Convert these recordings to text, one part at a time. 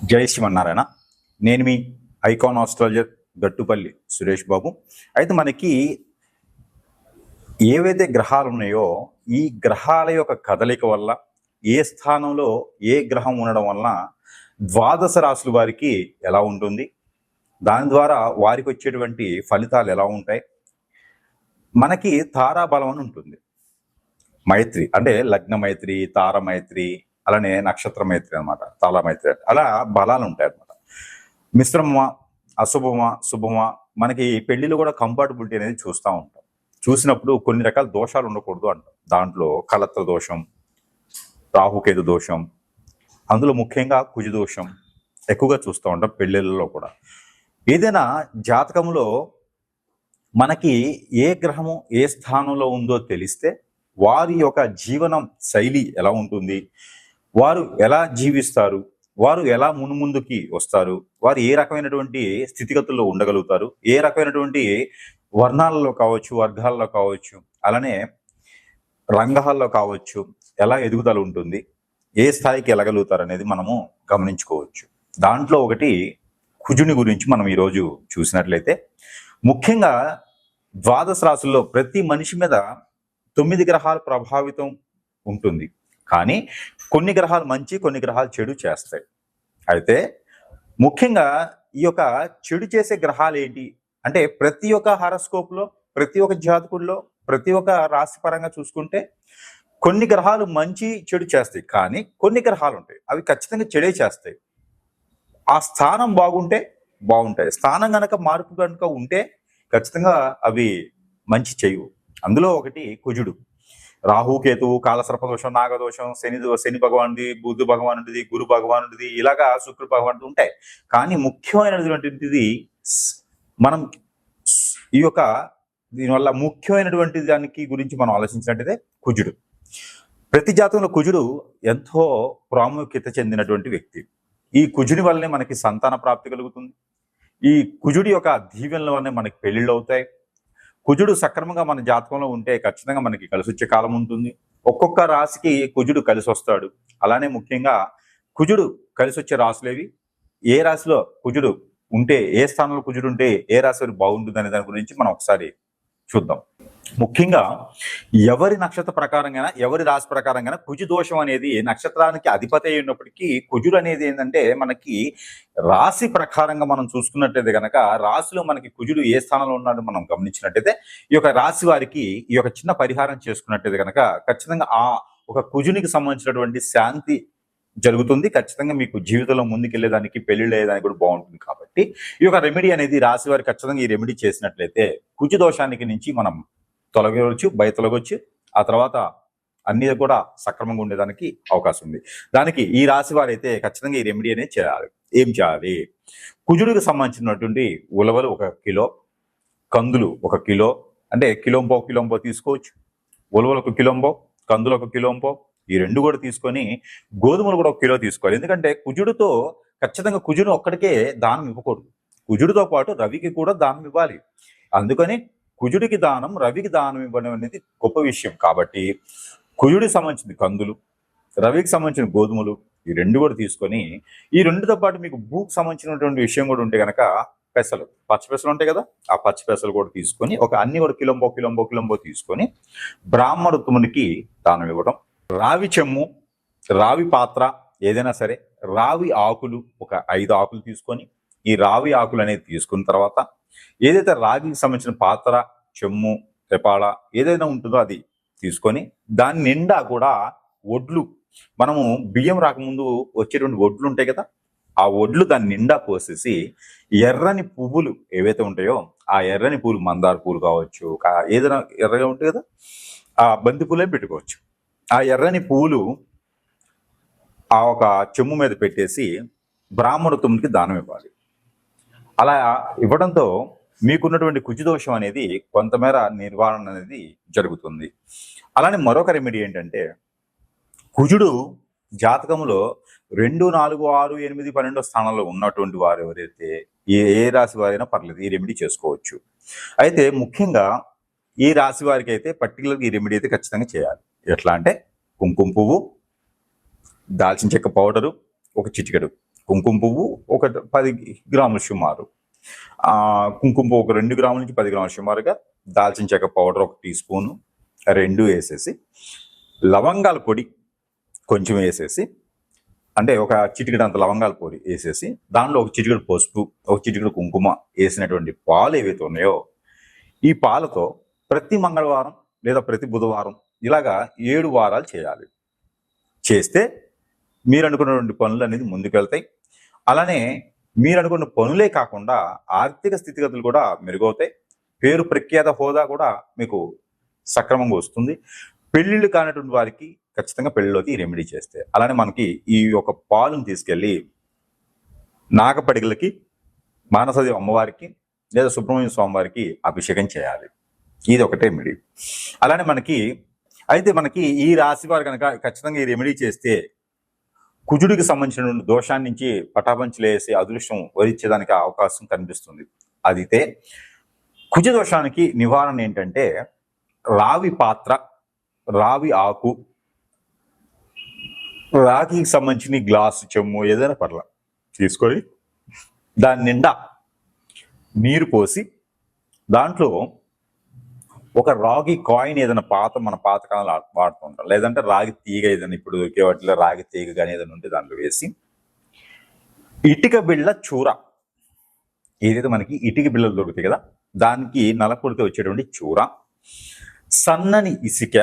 జై శ్రీమన్నారాయణ. నేను మీ icon astrologer Gattupalli Suresh Babu. అయితే మనకి ఏవైతే గ్రహాలు ఉన్నాయో ఈ గ్రహాల యొక్క కదలిక వల్ల ఏ స్థానంలో ఏ గ్రహం ఉండడం వలన ద్వాదశ రాశుల వారికి ఎలా ఉంటుంది, దాని ద్వారా వారికి వచ్చేటువంటి ఫలితాలు ఎలా ఉంటాయి. మనకి తారాబలం అని ఉంటుంది, మైత్రి అంటే లగ్న మైత్రి, తార మైత్రి, అలానే నక్షత్ర మైత్రి అనమాట, తాళ మైత్రి, అలా బలాలు ఉంటాయి అనమాట. మిశ్రమమా, అశుభమా, శుభమా, మనకి పెళ్లిలో కూడా కంపాటబిలిటీ అనేది చూస్తూ ఉంటాం. చూసినప్పుడు కొన్ని రకాల దోషాలు ఉండకూడదు అంటాం. దాంట్లో కలత్ర దోషం, రాహుకేతు దోషం, అందులో ముఖ్యంగా కుజ దోషం ఎక్కువగా చూస్తూ ఉంటాం పెళ్లిళ్ళలో కూడా. ఏదైనా జాతకంలో మనకి ఏ గ్రహము ఏ స్థానంలో ఉందో తెలిస్తే వారి యొక్క జీవనం శైలి ఎలా ఉంటుంది, వారు ఎలా జీవిస్తారు, వారు ఎలా మున్ముందుకి వస్తారు, వారు ఏ రకమైనటువంటి స్థితిగతుల్లో ఉండగలుగుతారు, ఏ రకమైనటువంటి వర్ణాలలో కావచ్చు, వర్గాల్లో కావచ్చు, అలానే రంగాల్లో కావచ్చు, ఎలా ఎదుగుదల ఉంటుంది, ఏ స్థాయికి వెళ్ళగలుగుతారు అనేది మనము గమనించుకోవచ్చు. దాంట్లో ఒకటి కుజుని గురించి మనం ఈరోజు చూసినట్లయితే, ముఖ్యంగా ద్వాదశ రాశుల్లో ప్రతి మనిషి మీద 9 గ్రహాలు ప్రభావితం ఉంటుంది. కానీ కొన్ని గ్రహాలు మంచి, కొన్ని గ్రహాలు చెడు చేస్తాయి. అయితే ముఖ్యంగా ఈ యొక్క చెడు చేసే గ్రహాలు ఏంటి అంటే, ప్రతి ఒక్క హారోస్కోప్లో, ప్రతి ఒక్క జాతకుల్లో, ప్రతి ఒక్క రాశి పరంగా చూసుకుంటే కొన్ని గ్రహాలు మంచి చెడు చేస్తాయి. కానీ కొన్ని గ్రహాలు ఉంటాయి, అవి ఖచ్చితంగా చెడే చేస్తాయి. ఆ స్థానం బాగుంటే బాగుంటాయి, స్థానం కనుక మార్పు కనుక ఉంటే ఖచ్చితంగా అవి మంచి చేయవు. అందులో ఒకటి కుజుడు. రాహుకేతువు, కాలసర్పదోషం, నాగదోషం, శని భగవానుడి, బుద్ధు భగవానుడిది, గురు భగవానుడిది, ఇలాగా శుక్ర భగవానుడు ఉంటాయి. కానీ ముఖ్యమైనటువంటిది మనం ఈ యొక్క దీనివల్ల ముఖ్యమైనటువంటి దానికి గురించి మనం ఆలోచించినట్టయితే కుజుడు. ప్రతి జాతంలో కుజుడు ఎంతో ప్రాముఖ్యత చెందినటువంటి వ్యక్తి. ఈ కుజుని వల్లనే మనకి సంతాన ప్రాప్తి కలుగుతుంది. ఈ కుజుడి యొక్క దీవెనల వల్లనే మనకి పెళ్లిళ్ళు అవుతాయి. కుజుడు సక్రమంగా మన జాతకంలో ఉంటే ఖచ్చితంగా మనకి కలిసి వచ్చే కాలం ఉంటుంది. ఒక్కొక్క రాశికి కుజుడు కలిసి వస్తాడు. అలానే ముఖ్యంగా కుజుడు కలిసి వచ్చే రాశులేవి, ఏ రాశిలో కుజుడు ఉంటే, ఏ స్థానంలో కుజుడు ఉంటే ఏ రాశి బాగుంటుంది అనే దాని గురించి మనం ఒకసారి చూద్దాం. ముఖ్యంగా ఎవరి నక్షత్ర ప్రకారంగా, ఎవరి రాశి ప్రకారంగా కుజు దోషం అనేది నక్షత్రానికి అధిపతి అయి ఉన్నప్పటికీ కుజుడు అనేది ఏంటంటే మనకి రాశి ప్రకారంగా మనం చూసుకున్నట్టయితే కనుక, రాశిలో మనకి కుజుడు ఏ స్థానంలో ఉన్నాడో మనం గమనించినట్టయితే ఈ యొక్క రాశి వారికి ఈ యొక్క చిన్న పరిహారం చేసుకున్నట్టయితే కనుక ఖచ్చితంగా ఆ ఒక కుజునికి సంబంధించినటువంటి శాంతి జరుగుతుంది. ఖచ్చితంగా మీకు జీవితంలో ముందుకెళ్లేదానికి, పెళ్లిళ్ళు అయ్యేదానికి కూడా బాగుంటుంది. కాబట్టి ఈ యొక్క రెమెడీ అనేది రాశి వారికి ఖచ్చితంగా ఈ రెమెడీ చేసినట్లయితే కుజు దోషానికి నుంచి మనం తొలగవచ్చు, తొలగొచ్చు. ఆ తర్వాత అన్ని కూడా సక్రమంగా ఉండేదానికి అవకాశం ఉంది. దానికి ఈ రాశి వారైతే ఖచ్చితంగా ఈ రెమెడీ అనేది చేయాలి. ఏం చేయాలి? కుజుడికి సంబంధించినటువంటి ఉలవలు 1 కిలో, కందులు 1 కిలో, అంటే కిలోంపో తీసుకోవచ్చు. ఉలవలు 1 కిలోంపో, కందులు 1 కిలోంపో, ఈ 2 కూడా తీసుకొని గోధుమలు కూడా 1 కిలో తీసుకోవాలి. ఎందుకంటే కుజుడితో ఖచ్చితంగా కుజుడు ఒక్కడికే దానం ఇవ్వకూడదు, కుజుడితో పాటు రవికి కూడా దానం ఇవ్వాలి. అందుకని కుజుడికి దానం, రవికి దానం ఇవ్వడం అనేది గొప్ప విషయం. కాబట్టి కుజుడికి సంబంధించిన కందులు, రవికి సంబంధించిన గోధుమలు, ఈ 2 కూడా తీసుకొని, ఈ 2తో పాటు మీకు భూకి సంబంధించినటువంటి విషయం కూడా ఉంటే కనుక పెసలు, పచ్చి పెసలు ఉంటాయి కదా, ఆ పచ్చి పెసలు కూడా తీసుకొని అన్ని కూడా కిలోంబో తీసుకొని బ్రాహ్మణోత్తమునికి దానం ఇవ్వడం. రావి చెమ్ము, రావి పాత్ర ఏదైనా సరే, రావి ఆకులు 5 ఆకులు తీసుకొని, ఈ రావి ఆకులు అనేది తీసుకున్న తర్వాత ఏదైతే రాగికి సంబంధించిన పాత్ర, చెమ్ము, తెపాళ ఏదైనా ఉంటుందో అది తీసుకొని, దాని నిండా కూడా ఒడ్లు, మనము బియ్యం రాకముందు వచ్చేటువంటి ఒడ్లు ఉంటాయి కదా, ఆ ఒడ్లు దాని నిండా పోసేసి ఎర్రని పువ్వులు ఏవైతే ఉంటాయో ఆ ఎర్రని పూలు, మందార పూలు కావచ్చు, ఏదైనా ఎర్రగా ఉంటాయి కదా, ఆ బంతి పూలే పెట్టుకోవచ్చు. ఆ ఎర్రని పూలు ఆ ఒక చెమ్ము మీద పెట్టేసి బ్రాహ్మణోత్తమునికి దానం ఇవ్వాలి. అలా ఇవ్వడంతో మీకున్నటువంటి కుజుదోషం అనేది కొంతమేర నిర్వహణ అనేది జరుగుతుంది. అలానే మరొక రెమెడీ ఏంటంటే, కుజుడు జాతకంలో 2, 4, 6, 8, 12 స్థానంలో ఉన్నటువంటి వారు ఎవరైతే ఏ రాశి వారైనా పర్లేదు ఈ రెమెడీ చేసుకోవచ్చు. అయితే ముఖ్యంగా ఈ రాశి వారికి అయితే పర్టికులర్గా ఈ రెమెడీ అయితే ఖచ్చితంగా చేయాలి. ఎట్లా అంటే కుంకుమ పువ్వు, దాల్చిన చెక్క పౌడరు, 1 చిటికెడు కుంకుమ పువ్వు ఒక 10 గ్రాములు సుమారు, కుంకుమ పువ్వు ఒక 2 గ్రాముల నుంచి 10 గ్రాములు సుమారుగా, దాల్చిన చెక్క పౌడర్ 1 టీ స్పూను 2 వేసేసి, లవంగాల పొడి కొంచెం వేసేసి, అంటే ఒక చిటికెడు అంత లవంగాల పొడి వేసేసి, దానిలో ఒక చిటికెడు పసుపు, ఒక చిటికెడు కుంకుమ వేసినటువంటి పాలు ఏవైతే ఉన్నాయో, ఈ పాలతో ప్రతి మంగళవారం లేదా ప్రతి బుధవారం ఇలాగా 7 వారాలు చేయాలి. చేస్తే మీరు అనుకున్నటువంటి పనులు అనేది ముందుకెళ్తాయి. అలానే మీరు అనుకున్న పనులే కాకుండా ఆర్థిక స్థితిగతులు కూడా మెరుగవుతాయి. పేరు ప్రఖ్యాత హోదా కూడా మీకు సక్రమంగా వస్తుంది. పెళ్ళిళ్ళు కానటువంటి వారికి ఖచ్చితంగా పెళ్ళిలోకి రెమెడీ చేస్తే, అలానే మనకి ఈ యొక్క పాలును తీసుకెళ్ళి నాగపడిగలకి, మానసదేవి అమ్మవారికి లేదా సుబ్రహ్మణ్య స్వామి వారికి అభిషేకం చేయాలి. ఇది ఒకటే రెమెడీ. అలానే మనకి ఈ రాశి వారు కనుక ఖచ్చితంగా ఈ రెమెడీ చేస్తే కుజుడికి సంబంధించిన దోషాన్ని నుంచి పటాపంచలేసి అదృష్టం వరించేదానికి అవకాశం కనిపిస్తుంది. అదితే కుజ దోషానికి నివారణ ఏంటంటే రావి పాత్ర, రావి ఆకు, రాగికి సంబంధించిన గ్లాసు చెమ్ము ఏదైనా పర్ల తీసుకొని దాని నిండా నీరు పోసి దాంట్లో ఒక రాగి కాయిన్ ఏదైనా మన పాతకాలంలో వాడుతుంటాం, లేదంటే రాగి తీగ ఏదైనా ఇప్పుడు దొరికే వాటిలో రాగి తీగ కానీ ఏదైనా ఉంటే దాంట్లో వేసి, ఇటుక బిళ్ళ చూర ఏదైతే మనకి ఇటుక బిళ్ళలు దొరుకుతాయి కదా, దానికి నలకొడితే వచ్చేటువంటి చూర, సన్నని ఇసుక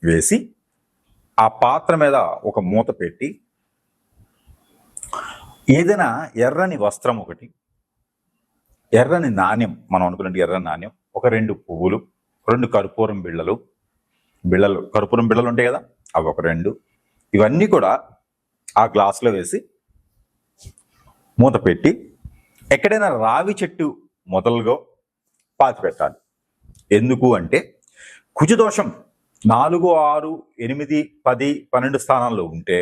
వేసి ఆ పాత్ర మీద ఒక మూత పెట్టి, ఏదైనా ఎర్రని వస్త్రం ఒకటి, ఎర్రని నాణ్యం, మనం అనుకున్నట్టు ఎర్రని నాణ్యం, ఒక 2 పువ్వులు, 2 కర్పూరం బిళ్ళలు కర్పూరం బిళ్ళలు ఉంటాయి కదా, అవి ఒక 2, ఇవన్నీ కూడా ఆ గ్లాసులో వేసి మూత పెట్టి ఎక్కడైనా రావి చెట్టు మొదలుగా పాతి పెట్టాలి. ఎందుకు అంటే కుజదోషం 4, 6, 8, 10, 12 స్థానాల్లో ఉంటే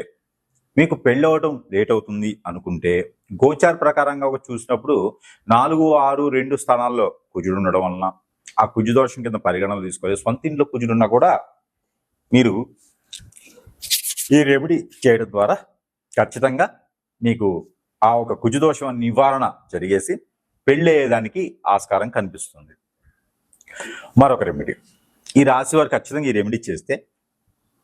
మీకు పెళ్ళవటం లేట్ అవుతుంది అనుకుంటే, గోచార ప్రకారంగా చూసినప్పుడు 4, 6, 2 స్థానాల్లో కుజుడు ఉండడం వలన ఆ కుజదోషం కింద పరిగణనలు తీసుకోవాలి. సొంత ఇంట్లో కుజుడున్నా కూడా మీరు ఈ రెమెడీ చేయడం ద్వారా ఖచ్చితంగా మీకు ఆ ఒక కుజదోషం నివారణ జరిగేసి పెళ్ళి అయ్యేదానికి ఆస్కారం కనిపిస్తుంది. మరొక రెమెడీ, ఈ రాశి వారు ఖచ్చితంగా ఈ రెమెడీ చేస్తే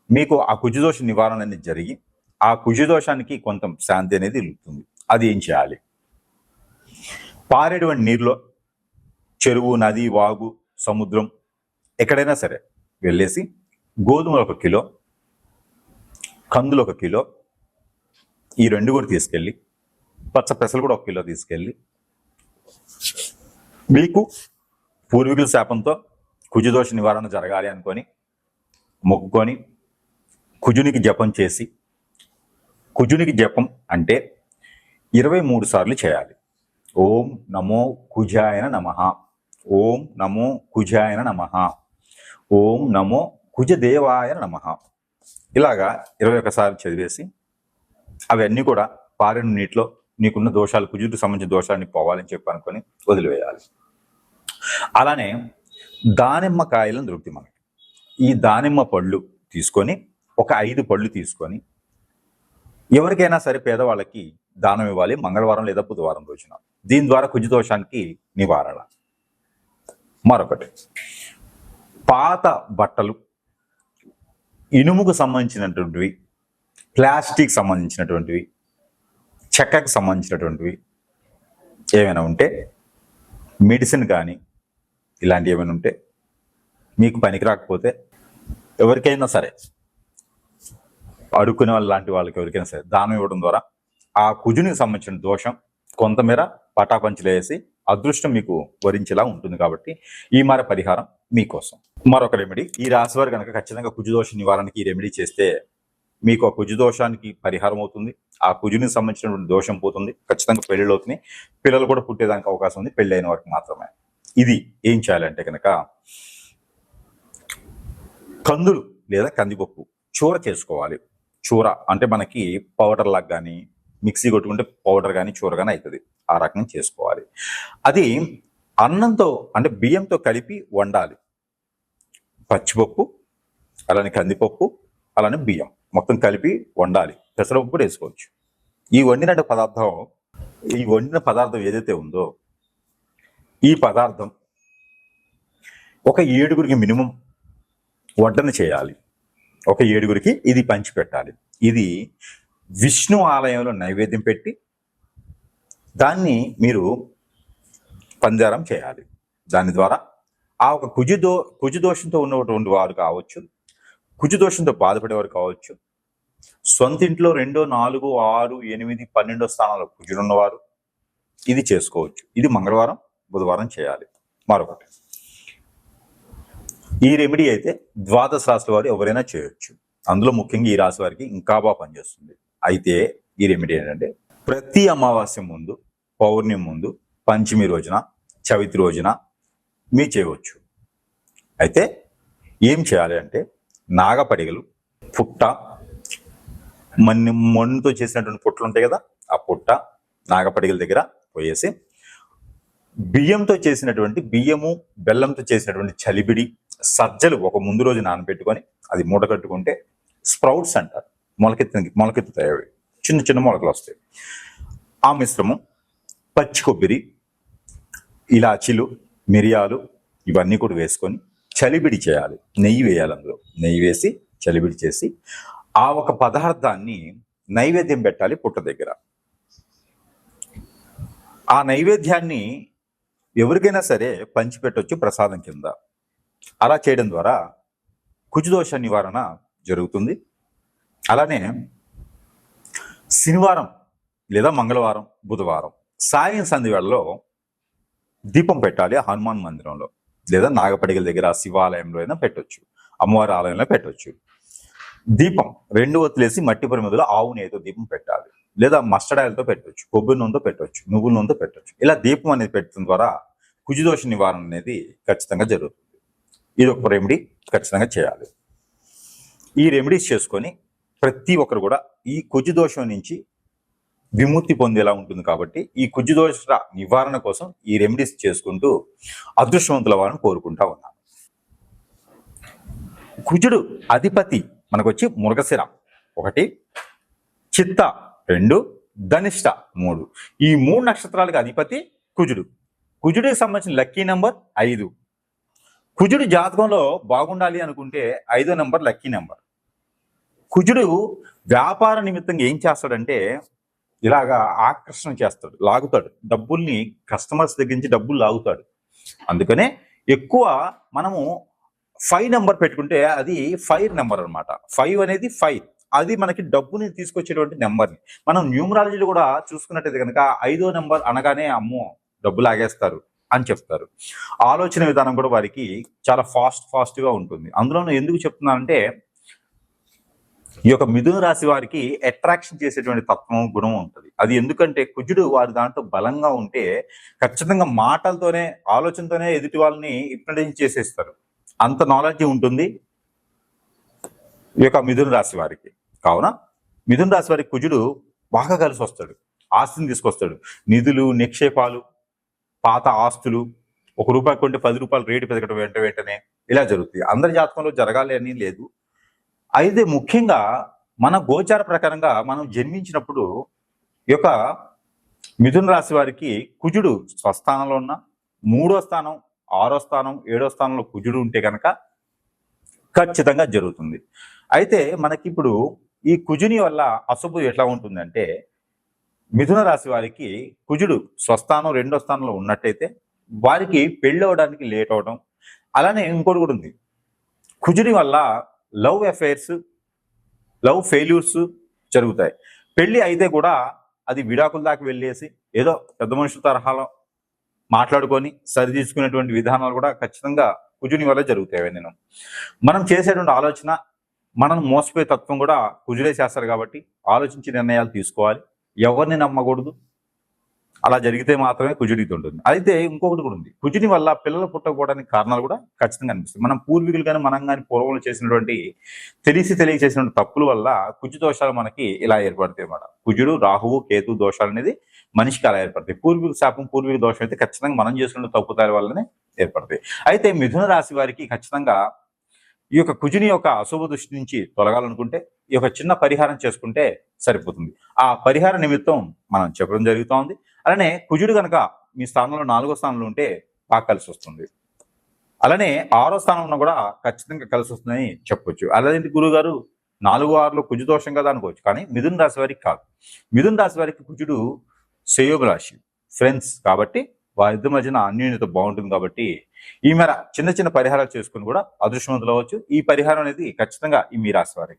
మీకు ఆ కుజదోష నివారణ అనేది జరిగి ఆ కుజదోషానికి కొంత శాంతి అనేది ఇలుతుంది. అది ఏం చేయాలి? పారేటువంటి నీరులో, చెరువు, నది, వాగు, సముద్రం ఎక్కడైనా సరే వెళ్ళేసి గోధుమలు 1 కిలో, కందులు 1 కిలో, ఈ 2 కూడా తీసుకెళ్ళి, పచ్చ పెసలు కూడా 1 కిలో తీసుకెళ్ళి, మీకు పూర్వీకుల శాపంతో కుజదోష నివారణ జరగాలి అనుకొని మొక్కుకొని కుజునికి జపం చేసి, కుజునికి జపం అంటే 23 సార్లు చేయాలి. ఓం నమో కుజాయన నమః, ఓం నమో కుజాయన నమః, ఓం నమో కుజదేవాయ నమః, ఇలాగా 21 సార్లు చదివేసి అవన్నీ కూడా పారిన నీటిలో నీకున్న దోషాలు, కుజుడికి సంబంధించిన దోషాన్ని పోవాలని చెప్పి అనుకొని వదిలివేయాలి. అలానే దానిమ్మ కాయలను దొరుకుతాయి మనకి. ఈ దానిమ్మ పళ్ళు తీసుకొని ఒక 5 పళ్ళు తీసుకొని ఎవరికైనా సరే పేదవాళ్ళకి దానం ఇవ్వాలి మంగళవారం లేదా బుధవారం రోజున. దీని ద్వారా కుజదోషానికి నివారణ. మరొకటి, పాత బట్టలు, ఇనుముకు సంబంధించినటువంటివి, ప్లాస్టిక్ సంబంధించినటువంటివి, చెక్కకు సంబంధించినటువంటివి ఏమైనా ఉంటే, మెడిసిన్ కానీ ఇలాంటివి ఏమైనా ఉంటే మీకు పనికి రాకపోతే ఎవరికైనా సరే అడుక్కునే వాళ్ళు లాంటి వాళ్ళకి ఎవరికైనా సరే దానం ఇవ్వడం ద్వారా ఆ కుజునికి సంబంధించిన దోషం కొంతమేర పటాపంచలేసి అదృష్టం మీకు వరించేలా ఉంటుంది. కాబట్టి ఈ పరిహారం మీకోసం. మరొక రెమెడీ, ఈ రాశి వారు కనుక ఖచ్చితంగా కుజదోష నివారణకి ఈ రెమెడీ చేస్తే మీకు ఆ కుజదోషానికి పరిహారం అవుతుంది. ఆ కుజునికి సంబంధించినటువంటి దోషం పోతుంది. ఖచ్చితంగా పెళ్ళిళ్ళు అవుతున్నాయి, పిల్లలు కూడా పుట్టేదానికి అవకాశం ఉంది, పెళ్ళి అయిన వారికి మాత్రమే. ఇది ఏం చేయాలంటే కనుక కందులు లేదా కందిపప్పు చూర చేసుకోవాలి. చూర అంటే మనకి పౌడర్ లాగా కానీ, మిక్సీ కొట్టుకుంటే పౌడర్ కానీ చూర కానీ అవుతుంది. ఆ రకంగా చేసుకోవాలి. అది అన్నంతో అంటే బియ్యంతో కలిపి వండాలి. పచ్చిపప్పు, అలానే కందిపప్పు, అలానే బియ్యం మొత్తం కలిపి వండాలి. పెసరపప్పు కూడా వేసుకోవచ్చు. ఈ వండిన పదార్థం ఏదైతే ఉందో ఈ పదార్థం ఒక 7గురికి మినిమం వడ్డన చేయాలి. ఒక 7గురికి ఇది పంచిపెట్టాలి. ఇది విష్ణు ఆలయంలో నైవేద్యం పెట్టి దాన్ని మీరు పంజారం చేయాలి. దాని ద్వారా ఆ ఒక కుజుదోషంతో ఉన్నటువంటి వారు కావచ్చు, కుజుదోషంతో బాధపడేవారు కావచ్చు, సొంత ఇంట్లో 2, 4, 6, 8, 12 స్థానాల్లో కుజుడున్నవారు ఇది చేసుకోవచ్చు. ఇది మంగళవారం, బుధవారం చేయాలి. మరొకటి, ఈ రెమెడీ అయితే ద్వాదశ రాశుల వారు ఎవరైనా చేయొచ్చు. అందులో ముఖ్యంగా ఈ రాశి వారికి ఇంకా బాగా పనిచేస్తుంది. అయితే ఈ రెమెడీ ఏంటంటే ప్రతి అమావాస్య ముందు, పౌర్ణమి ముందు, పంచమి రోజున, చవితి రోజున మీరు చేయవచ్చు. అయితే ఏం చేయాలి అంటే నాగపడిగలు, పుట్ట, మన్నుతో చేసినటువంటి పుట్టలు ఉంటాయి కదా, ఆ పుట్ట నాగపడిగల దగ్గర పోయేసి బియ్యము బెల్లంతో చేసినటువంటి చలిబిడి, సజ్జలు ఒక ముందు రోజు నానబెట్టుకొని అది మూట కట్టుకుంటే స్ప్రౌట్స్ అంటారు, మొలకెత్తుతాయి. అవి చిన్న చిన్న మొలకలు వస్తాయి. ఆ మిశ్రమం పచ్చి కొబ్బరి, ఇలాచీలు, మిరియాలు ఇవన్నీ కూడా వేసుకొని చలిబిడి చేయాలి. నెయ్యి వేయాలి. అందులో నెయ్యి వేసి చలిబిడి చేసి ఆ ఒక పదార్థాన్ని నైవేద్యం పెట్టాలి పుట్ట దగ్గర. ఆ నైవేద్యాన్ని ఎవరికైనా సరే పంచిపెట్టవచ్చు ప్రసాదం కింద. అలా చేయడం ద్వారా కుజదోష నివారణ జరుగుతుంది. అలానే శనివారం లేదా మంగళవారం, బుధవారం సాయం సంధి వేళలో దీపం పెట్టాలి. హనుమాన్ మందిరంలో లేదా నాగపడిగల దగ్గర శివాలయంలో అయినా పెట్టవచ్చు, అమ్మవారి ఆలయంలో పెట్టవచ్చు. దీపం 2 ఒత్తులేసి మట్టి ప్రమిదలో ఆవు నెయ్యితో దీపం పెట్టాలి. లేదా మస్టర్డ్ ఆయిల్తో పెట్టవచ్చు, కొబ్బరి నూనెతో పెట్టవచ్చు, నువ్వుల నూనెతో పెట్టవచ్చు. ఇలా దీపం అనేది పెట్టడం ద్వారా కుజదోష నివారణ అనేది ఖచ్చితంగా జరుగుతుంది. ఇది ఒక రెమెడీ ఖచ్చితంగా చేయాలి. ఈ రెమెడీస్ చేసుకొని ప్రతి ఒక్కరు కూడా ఈ కుజదోషం నుంచి విముక్తి పొందేలా ఉంటుంది. కాబట్టి ఈ కుజదోష నివారణ కోసం ఈ రెమెడీస్ చేసుకుంటూ అదృష్టవంతుల వారిని కోరుకుంటా ఉన్నాను. కుజుడు అధిపతి మనకు వచ్చి మృగశిర 1, చిత్త 2, ధనిష్ట 3. ఈ 3 నక్షత్రాలకు అధిపతి కుజుడు. కుజుడికి సంబంధించిన లక్కీ నెంబర్ 5. కుజుడు జాతకంలో బాగుండాలి అనుకుంటే 5వ నెంబర్ లక్కీ నెంబర్. కుజుడు వ్యాపార నిమిత్తంగా ఏం చేస్తాడంటే ఇలాగా ఆకర్షణ చేస్తాడు, లాగుతాడు. డబ్బుల్ని కస్టమర్స్ దగ్గర నుంచి డబ్బులు లాగుతాడు. అందుకనే ఎక్కువ మనము 5 నెంబర్ పెట్టుకుంటే అది ఫైర్ నెంబర్ అనమాట. 5 అనేది ఫైర్, అది మనకి డబ్బుని తీసుకొచ్చేటువంటి నెంబర్ని. మనం న్యూమరాలజీలో కూడా చూసుకున్నట్టయితే కనుక 5వ నెంబర్ అనగానే అమ్మో డబ్బు లాగేస్తారు అని చెప్తారు. ఆలోచన విధానం కూడా వారికి చాలా ఫాస్ట్గా ఉంటుంది. అందులోనూ ఎందుకు చెప్తున్నానంటే ఈ యొక్క మిథున రాశి వారికి అట్రాక్షన్ చేసేటువంటి తత్వం, గుణం ఉంటుంది. అది ఎందుకంటే కుజుడు వారి దాంట్లో బలంగా ఉంటే ఖచ్చితంగా మాటలతోనే, ఆలోచనతోనే ఎదుటి వాళ్ళని హిప్నటైజ్ చేసేస్తారు. అంత నాలెడ్జ్ ఉంటుంది ఈ యొక్క మిథున రాశి వారికి. కావున మిథున రాశి వారికి కుజుడు బాగా కలిసి వస్తాడు, ఆస్తిని తీసుకొస్తాడు. నిధులు, నిక్షేపాలు, పాత ఆస్తులు, ₹1 కొంటే ₹10 రేటు పెరగడం వెంటనే ఇలా జరుగుతుంది. అందరి జాతకంలో జరగాలి అని లేదు. అయితే ముఖ్యంగా మన గోచార ప్రకారంగా మనం జన్మించినప్పుడు ఈ యొక్క మిథున రాశి వారికి కుజుడు స్వస్థానంలో ఉన్న 3వ స్థానం, 6వ స్థానం, 7వ స్థానంలో కుజుడు ఉంటే కనుక ఖచ్చితంగా జరుగుతుంది. అయితే మనకి ఇప్పుడు ఈ కుజుని వల్ల అశుభం ఎట్లా ఉంటుందంటే మిథున రాశి వారికి కుజుడు స్వస్థానం 2వ స్థానంలో ఉన్నట్టయితే వారికి పెళ్ళి అవడానికి లేట్ అవడం. అలానే ఇంకోటి కూడా ఉంది, కుజుని వల్ల లవ్ అఫైర్స్, లవ్ ఫెయిల్యూర్స్ జరుగుతాయి. పెళ్ళి అయితే కూడా అది విడాకుల దాకా వెళ్ళేసి ఏదో పెద్ద మనుషుల తరహాలో మాట్లాడుకొని సరి తీసుకునేటువంటి విధానాలు కూడా ఖచ్చితంగా కుజుని వల్ల జరుగుతాయి. మనం చేసేటువంటి ఆలోచన, మనం మోసపోయే తత్వం కూడా కుజుడే చేస్తారు. కాబట్టి ఆలోచించి నిర్ణయాలు తీసుకోవాలి, ఎవరిని నమ్మకూడదు. అలా జరిగితే మాత్రమే కుజుడికి ఉంటుంది. అయితే ఇంకొకటి కూడా ఉంది, కుజుని వల్ల పిల్లలు పుట్టకపోవడానికి కారణాలు కూడా ఖచ్చితంగా అనిపిస్తుంది. మనం పూర్వీకులు కానీ మనం కానీ పూర్వంలో చేసినటువంటి తెలియక చేసినటువంటి తప్పుల వల్ల కుజు దోషాలు మనకి ఇలా ఏర్పడతాయి అన్నమాట. కుజుడు, రాహువు, కేతు దోషాలు అనేది మనిషికి అలా ఏర్పడతాయి. పూర్వీక శాపం, పూర్వీక దోషం అయితే ఖచ్చితంగా మనం చేసుకున్న తప్పుదారి వల్లనే ఏర్పడతాయి. అయితే మిథున రాశి వారికి ఖచ్చితంగా ఈ యొక్క కుజుని యొక్క అశుభ దృష్టి నుంచి తొలగాలనుకుంటే ఈ యొక్క చిన్న పరిహారం చేసుకుంటే సరిపోతుంది. ఆ పరిహార నిమిత్తం మనం చెప్పడం జరుగుతూ ఉంది. అలానే కుజుడు కనుక మీ స్థానంలో 4వ స్థానంలో ఉంటే బాగా కలిసి వస్తుంది. అలానే 6వ స్థానంలో కూడా ఖచ్చితంగా కలిసి వస్తుందని చెప్పొచ్చు. అలాంటి గురువు గారు 4, 6లో కుజు దోషం కదా అనుకోవచ్చు. కానీ మిథున రాశి వారికి కాదు. మిథున రాశి వారికి కుజుడు శ్రేయోభిలాషి, ఫ్రెండ్స్ కాబట్టి వారిద్దరి మధ్యన అన్యోన్యత బాగుంటుంది. కాబట్టి ఈ మేర చిన్న చిన్న పరిహారాలు చేసుకుని కూడా అదృష్టవంతులు అవ్వచ్చు. ఈ పరిహారం అనేది ఖచ్చితంగా ఈ మీ రాశి వారికి